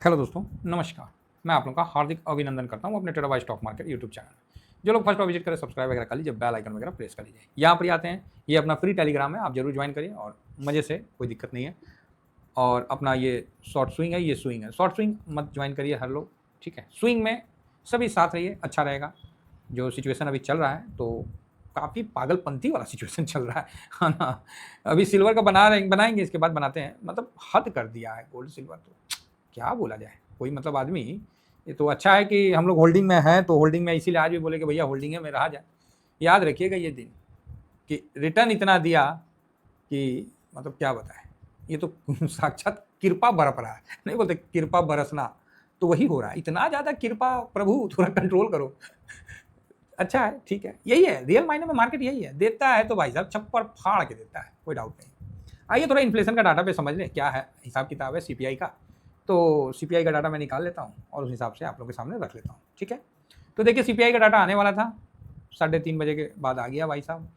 Hello दोस्तों, नमस्कार। मैं आप लोगों का हार्दिक अभिनंदन करता हूँ अपने टेराबाई स्टॉक मार्केट यूट्यूब चैनल में। जो लोग फर्स्ट बार विजिट करें, सब्सक्राइब वगैरह कर लीजिए, बेल आइकन वगैरह प्रेस कर लीजिए। यहाँ पर ही आते हैं, ये अपना फ्री टेलीग्राम है, आप जरूर ज्वाइन करिए और मज़े से, कोई दिक्कत नहीं है। और अपना ये शॉर्ट स्विंग है, ये स्विंग है। शॉर्ट स्विंग मत ज्वाइन करिए हर लोग, ठीक है। स्विंग में सभी साथ रहिए, अच्छा रहेगा। जो सिचुएशन अभी चल रहा है तो काफ़ी पागलपंती वाला सिचुएशन चल रहा है ना। अभी सिल्वर का बनाएंगे, इसके बाद बनाते हैं। मतलब हद कर दिया है गोल्ड सिल्वर, तो क्या बोला जाए। कोई मतलब आदमी, ये तो अच्छा है कि हम लोग होल्डिंग में हैं, तो होल्डिंग में इसीलिए आज भी बोले कि भैया होल्डिंग है में रहा जाए। याद रखिएगा ये दिन कि रिटर्न इतना दिया कि मतलब क्या बताएं। ये तो साक्षात कृपा बरप रहा है, नहीं बोलते कृपा बरसना, तो वही हो रहा है। इतना ज़्यादा कृपा, प्रभु थोड़ा कंट्रोल करो। अच्छा है, ठीक है, यही है रियल मायने में मार्केट, यही है। देता है तो भाई साहब छप्पर फाड़ के देता है, कोई डाउट नहीं। आइए थोड़ा इन्फ्लेशन का डाटा पे समझ लें, क्या है हिसाब किताब है सीपीआई का। तो सीपीआई का डाटा मैं निकाल लेता हूँ और उस हिसाब से आप लोगों के सामने रख लेता हूँ, ठीक है। तो देखिए सीपीआई का डाटा आने वाला था, 3:30 बजे के बाद आ गया भाई साहब।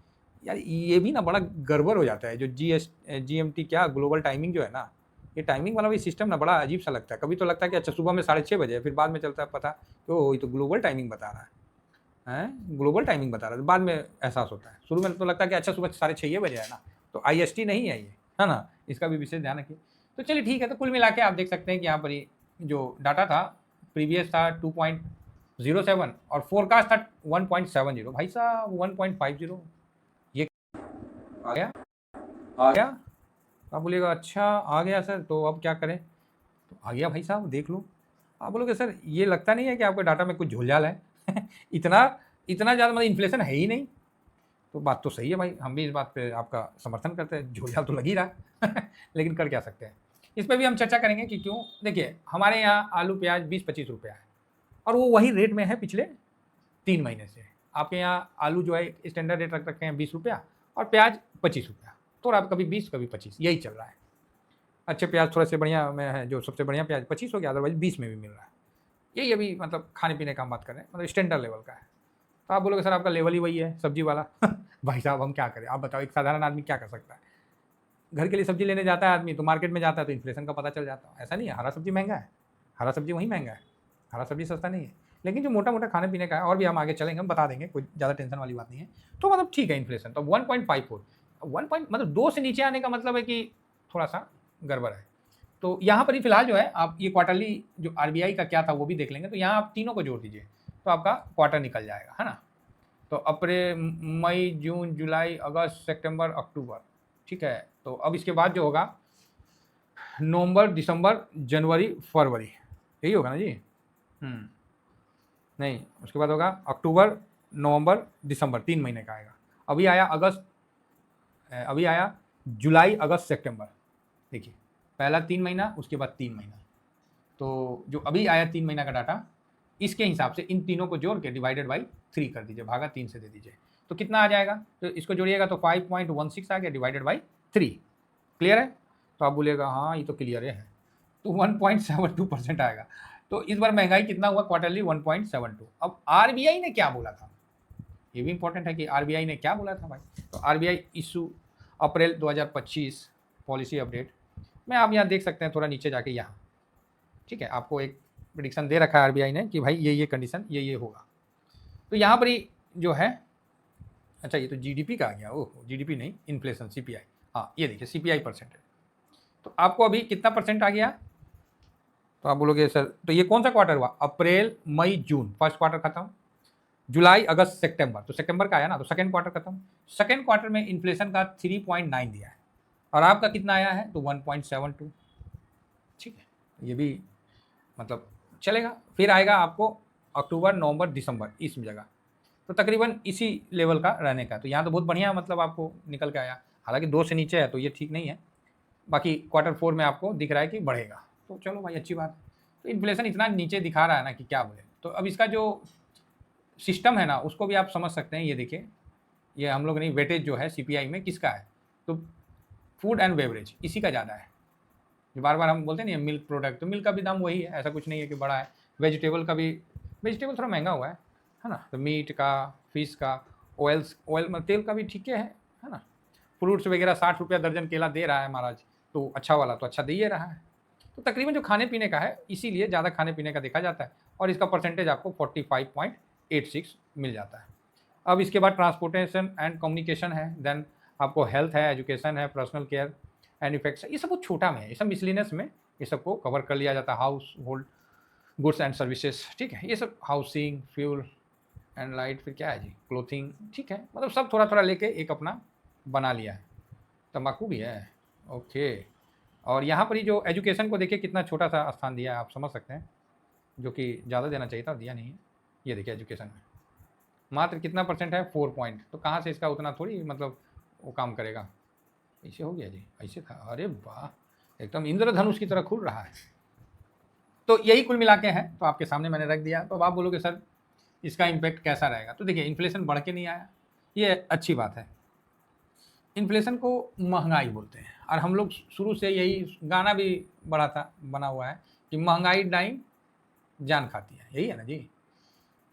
यार ये भी ना बड़ा गड़बड़ हो जाता है, जो जीएमटी क्या ग्लोबल टाइमिंग जो है ना, ये टाइमिंग वाला भी सिस्टम ना बड़ा अजीब सा लगता है। कभी तो लगता है कि अच्छा सुबह में 6:30 बजे, फिर बाद में चलता है पता तो ये तो ग्लोबल टाइमिंग बता रहा है, ग्लोबल टाइमिंग बता रहा है। बाद में एहसास होता है, शुरू में तो लगता है कि अच्छा सुबह 6:30 बजे है ना, तो आईएसटी नहीं है ये, है ना। इसका भी विशेष ध्यान रखिए। तो चलिए ठीक है, तो कुल मिला के आप देख सकते हैं कि यहाँ पर ये जो डाटा था, प्रीवियस था 2.07 और फोरकास्ट था 1.70। भाई साहब 1.50 ये आ गया, आ गया। आप बोलिएगा अच्छा आ गया सर, तो अब क्या करें। तो आ गया भाई साहब, देख लो। आप बोलोगे सर ये लगता नहीं है कि आपके डाटा में कुछ झोलझाल है। इतना इतना ज़्यादा मतलब इन्फ्लेशन है ही नहीं। तो बात तो सही है भाई, हम भी इस बात पे आपका समर्थन करते हैं, झोलझाल तो लग ही रहा है। लेकिन कर क्या सकते हैं, इस पर भी हम चर्चा करेंगे कि क्यों। देखिए हमारे यहाँ आलू प्याज 20-25 रुपया है और वो वही रेट में है पिछले 3 महीने से। आपके यहाँ आलू जो है स्टैंडर्ड रेट रख रखे हैं 20 रुपया और प्याज 25 रुपया, तो आप कभी 20 कभी 25 यही चल रहा है। अच्छे प्याज थोड़ा से बढ़िया में है, जो सबसे बढ़िया प्याज 25 हो गया, अदरवाइज 20 में भी मिल रहा है। यही अभी मतलब खाने पीने का हम बात कर रहे हैं, मतलब स्टैंडर्ड लेवल का है। तो आप बोलोगे सर आपका लेवल ही वही है सब्जी वाला। भाई साहब हम क्या करें, आप बताओ, एक साधारण आदमी क्या कर सकता है। घर के लिए सब्जी लेने जाता है आदमी, तो मार्केट में जाता है तो इन्फ्लेशन का पता चल जाता है। ऐसा नहीं है हरा सब्जी महंगा है, हरा सब्जी वहीं महंगा है, हरा सब्जी सस्ता नहीं है। लेकिन जो मोटा मोटा खाने पीने का है, और भी हम आगे चलेंगे, हम बता देंगे, कोई ज़्यादा टेंशन वाली बात नहीं है। तो मतलब ठीक है इन्फ्लेशन तो 1.54, 1 पॉइंट मतलब 2 से नीचे आने का मतलब है कि थोड़ा सा गड़बड़ है। तो यहाँ पर ही फिलहाल जो है आप ये क्वार्टरली जो आरबीआई का क्या था वो भी देख लेंगे। तो यहाँ आप तीनों को जोड़ दीजिए तो आपका क्वार्टर निकल जाएगा, है ना। तो अप्रैल, मई, जून, जुलाई, अगस्त, सितंबर, अक्टूबर, ठीक है। तो अब इसके बाद जो होगा नवंबर, दिसंबर, जनवरी, फरवरी, यही होगा ना जी। नहीं, उसके बाद होगा अक्टूबर, नवंबर, दिसंबर, 3 महीने का आएगा। अभी आया अगस्त, अभी आया जुलाई, अगस्त, सितंबर। देखिए पहला 3 महीना, उसके बाद 3 महीना। तो जो अभी आया 3 महीना का डाटा, इसके हिसाब से इन तीनों को जोड़ के डिवाइडेड बाई 3 कर दीजिए, भागा 3 से दे दीजिए, तो कितना आ जाएगा। तो इसको जोड़िएगा तो 5.16 आ गया डिवाइडेड बाई 3। क्लियर है। तो आप बोलिएगा हाँ ये तो क्लियर है, तो 1.72% आएगा। तो इस बार महंगाई कितना हुआ क्वार्टरली, 1.72। अब आरबीआई ने क्या बोला था, ये भी इंपॉर्टेंट है कि आरबीआई ने क्या बोला था भाई। तो आरबीआई इशू अप्रैल 2025 पॉलिसी अपडेट में आप यहाँ देख सकते हैं, थोड़ा नीचे जाके यहाँ, ठीक है, आपको एक प्रिडिक्शन दे रखा है आरबीआई ने कि भाई ये कंडीशन ये होगा। तो यहाँ पर ही जो है, अच्छा ये तो जीडीपी का आ गया, ओह जीडीपी नहीं, इन्फ्लेशन, सीपीआई। हाँ ये देखिए सीपीआई परसेंटेज, तो आपको अभी कितना परसेंट आ गया। तो आप बोलोगे सर तो ये कौन सा क्वार्टर हुआ, अप्रैल, मई, जून, फर्स्ट क्वार्टर खत्म, जुलाई, अगस्त, सितंबर, तो सितंबर का आया ना, तो सेकंड क्वार्टर खत्म। सेकंड क्वार्टर में इन्फ्लेशन का 3.9 दिया है और आपका कितना आया है, तो 1.72, ठीक है। ये भी मतलब चलेगा। फिर आएगा आपको अक्टूबर, नवंबर, दिसंबर, इस जगह, तो तकरीबन इसी लेवल का रहने का। तो यहाँ तो बहुत बढ़िया मतलब आपको निकल के आया, हालांकि 2 से नीचे है तो ये ठीक नहीं है। बाकी क्वार्टर 4 में आपको दिख रहा है कि बढ़ेगा, तो चलो भाई अच्छी बात है। तो इन्फ्लेशन इतना नीचे दिखा रहा है ना कि क्या बोले। तो अब इसका जो सिस्टम है ना उसको भी आप समझ सकते हैं। ये देखिए, ये हम लोग नहीं, वेटेज जो है सीपीआई में किसका है, तो फूड एंड बेवरेज इसी का ज़्यादा है। जो बार बार हम बोलते हैं ना मिल्क प्रोडक्ट, तो मिल्क का भी दाम वही है, ऐसा कुछ नहीं है कि बड़ा है। वेजिटेबल का भी, वेजिटेबल थोड़ा महंगा हुआ है ना। तो मीट का, फिश का, ऑयल मतलब तेल का भी ठीक है ना। फ्रूट्स वगैरह 60 रुपया दर्जन केला दे रहा है महाराज, तो अच्छा वाला तो अच्छा दे ही रहा है। तो तकरीबन जो खाने पीने का है इसीलिए ज़्यादा खाने पीने का देखा जाता है और इसका परसेंटेज आपको 45.86 मिल जाता है। अब इसके बाद ट्रांसपोर्टेशन एंड कम्युनिकेशन है, देन आपको हेल्थ है, एजुकेशन है, पर्सनल केयर एंड इफेक्ट्स, ये सब बहुत छोटा में है, ये सब मिसलिनियस में ये सबको कवर कर लिया जाता है। House hold goods and services, ठीक है, ये सब हाउसिंग, फ्यूल एंड लाइट, फिर क्या है जी, क्लोथिंग, ठीक है, मतलब सब थोड़ा थोड़ा लेके एक अपना बना लिया है। तम्बाकू भी है, ओके। और यहाँ पर ही जो एजुकेशन को देखिए कितना छोटा सा स्थान दिया है, आप समझ सकते हैं, जो कि ज़्यादा देना चाहिए था, दिया नहीं है। ये देखिए एजुकेशन में मात्र कितना परसेंट है, 4 पॉइंट, तो कहाँ से इसका उतना थोड़ी मतलब वो काम करेगा। ऐसे हो गया जी, ऐसे था, अरे वाह, एकदम इंद्रधनुष की तरह खुल रहा है। तो यही कुल मिला के है, तो आपके सामने मैंने रख दिया। तो अब आप बोलोगे सर इसका इम्पैक्ट कैसा रहेगा, तो देखिए इन्फ्लेशन बढ़ के नहीं आया, ये अच्छी बात है। इन्फ्लेशन को महंगाई बोलते हैं और हम लोग शुरू से यही गाना भी बना हुआ है कि महंगाई डाइन जान खाती है, यही है ना जी।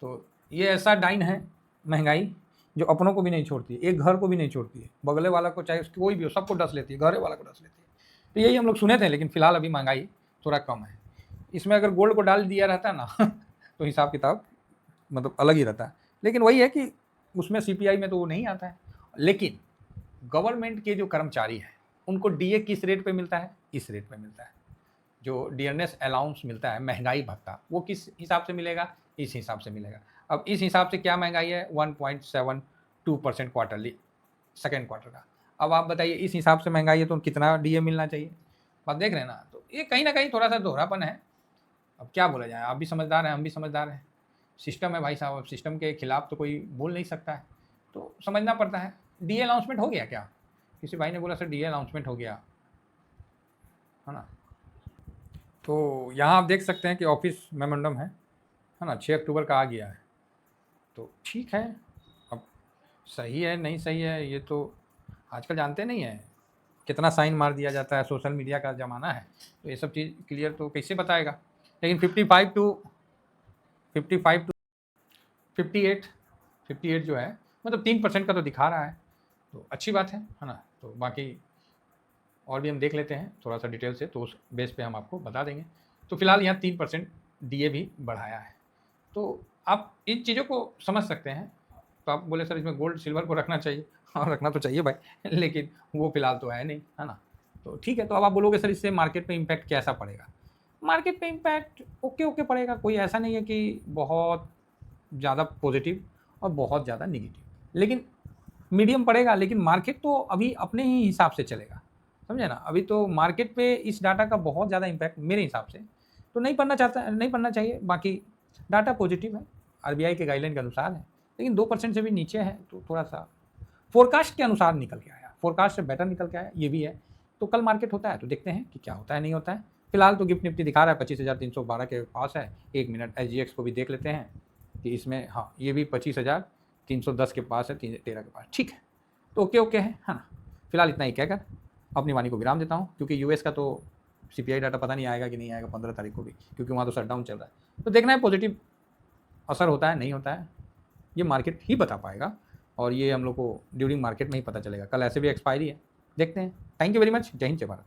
तो ये ऐसा डाइन है महंगाई जो अपनों को भी नहीं छोड़ती है, एक घर को भी नहीं छोड़ती है, बगले वाला को चाहे उसकी कोई भी हो सबको डस लेती है, घरे वाला को डस लेती है। तो यही हम लोग सुने थे, लेकिन फिलहाल अभी महंगाई थोड़ा कम है। इसमें अगर गोल्ड को डाल दिया रहता ना तो हिसाब किताब मतलब अलग ही रहता है, लेकिन वही है कि उसमें सीपीआई में तो वो नहीं आता है। लेकिन गवर्नमेंट के जो कर्मचारी हैं उनको डीए किस रेट पे मिलता है, इस रेट पे मिलता है। जो डियरनेस अलाउंस मिलता है, महंगाई भत्ता, वो किस हिसाब से मिलेगा, इस हिसाब से मिलेगा। अब इस हिसाब से क्या महंगाई है, 1.72% क्वार्टरली, सेकेंड क्वार्टर का। अब आप बताइए इस हिसाब से महंगाई है तो कितना डीए मिलना चाहिए, बात देख रहे हैं ना। तो ये कहीं ना कहीं थोड़ा सा दोहरापन है। अब क्या बोला जाए, आप भी समझदार हैं, हम भी समझदार हैं, सिस्टम है भाई साहब, अब सिस्टम के खिलाफ तो कोई बोल नहीं सकता है, तो समझना पड़ता है। डीए अनाउंसमेंट हो गया क्या, किसी भाई ने बोला सर डीए अनाउंसमेंट हो गया है ना। तो यहाँ आप देख सकते हैं कि ऑफिस मेमोरेंडम है ना, 6 अक्टूबर का आ गया है। तो ठीक है, अब सही है नहीं सही है ये तो आजकल जानते नहीं है, कितना साइन मार दिया जाता है, सोशल मीडिया का ज़माना है, तो ये सब चीज़ क्लियर तो कैसे बताएगा। लेकिन 55 टू 58 जो है मतलब 3% का तो दिखा रहा है, तो अच्छी बात है ना। तो बाकी और भी हम देख लेते हैं थोड़ा सा डिटेल से, तो उस बेस पे हम आपको बता देंगे। तो फिलहाल यहाँ 3% डीए भी बढ़ाया है, तो आप इन चीज़ों को समझ सकते हैं। तो आप बोले सर इसमें गोल्ड सिल्वर को रखना चाहिए, हाँ रखना तो चाहिए भाई, लेकिन वो फिलहाल तो है नहीं, है ना। तो ठीक है, तो अब आप बोलोगे सर इससे मार्केट पे इम्पैक्ट कैसा पड़ेगा। मार्केट पे इम्पैक्ट ओके पड़ेगा, कोई ऐसा नहीं है कि बहुत ज़्यादा पॉजिटिव और बहुत ज़्यादा निगेटिव, लेकिन मीडियम पड़ेगा। लेकिन मार्केट तो अभी अपने ही हिसाब से चलेगा, समझे ना। अभी तो मार्केट पे इस डाटा का बहुत ज़्यादा इम्पैक्ट मेरे हिसाब से तो नहीं पड़ना चाहिए। बाकी डाटा पॉजिटिव है, आरबीआई के गाइडलाइन के अनुसार है, लेकिन 2% से भी नीचे है, तो थोड़ा सा फोरकास्ट के अनुसार निकल के आया, फोरकास्ट से बेटर निकल के आया, ये भी है। तो कल मार्केट होता है तो देखते हैं कि क्या होता है नहीं होता है। फिलहाल तो गिफ्ट निफ्टी दिखा रहा है 25,312 के पास है। 1 मिनट SGX को भी देख लेते हैं कि इसमें, हाँ ये भी 25,310 के पास है, 13 के पास, ठीक है। तो ओके है ना। फिलहाल इतना ही कहकर अपनी वाणी को विराम देता हूँ, क्योंकि यूएस का तो सीपीआई डाटा पता नहीं आएगा कि नहीं आएगा 15 तारीख को भी, क्योंकि वहाँ तो शटडाउन चल रहा है। तो देखना है पॉजिटिव असर होता है नहीं होता है, ये मार्केट ही बता पाएगा, और ये हम लोग को ड्यूरिंग मार्केट में ही पता चलेगा। कल ऐसे भी एक्सपायरी है, देखते हैं। थैंक यू वेरी मच, जय हिंद जय भारत।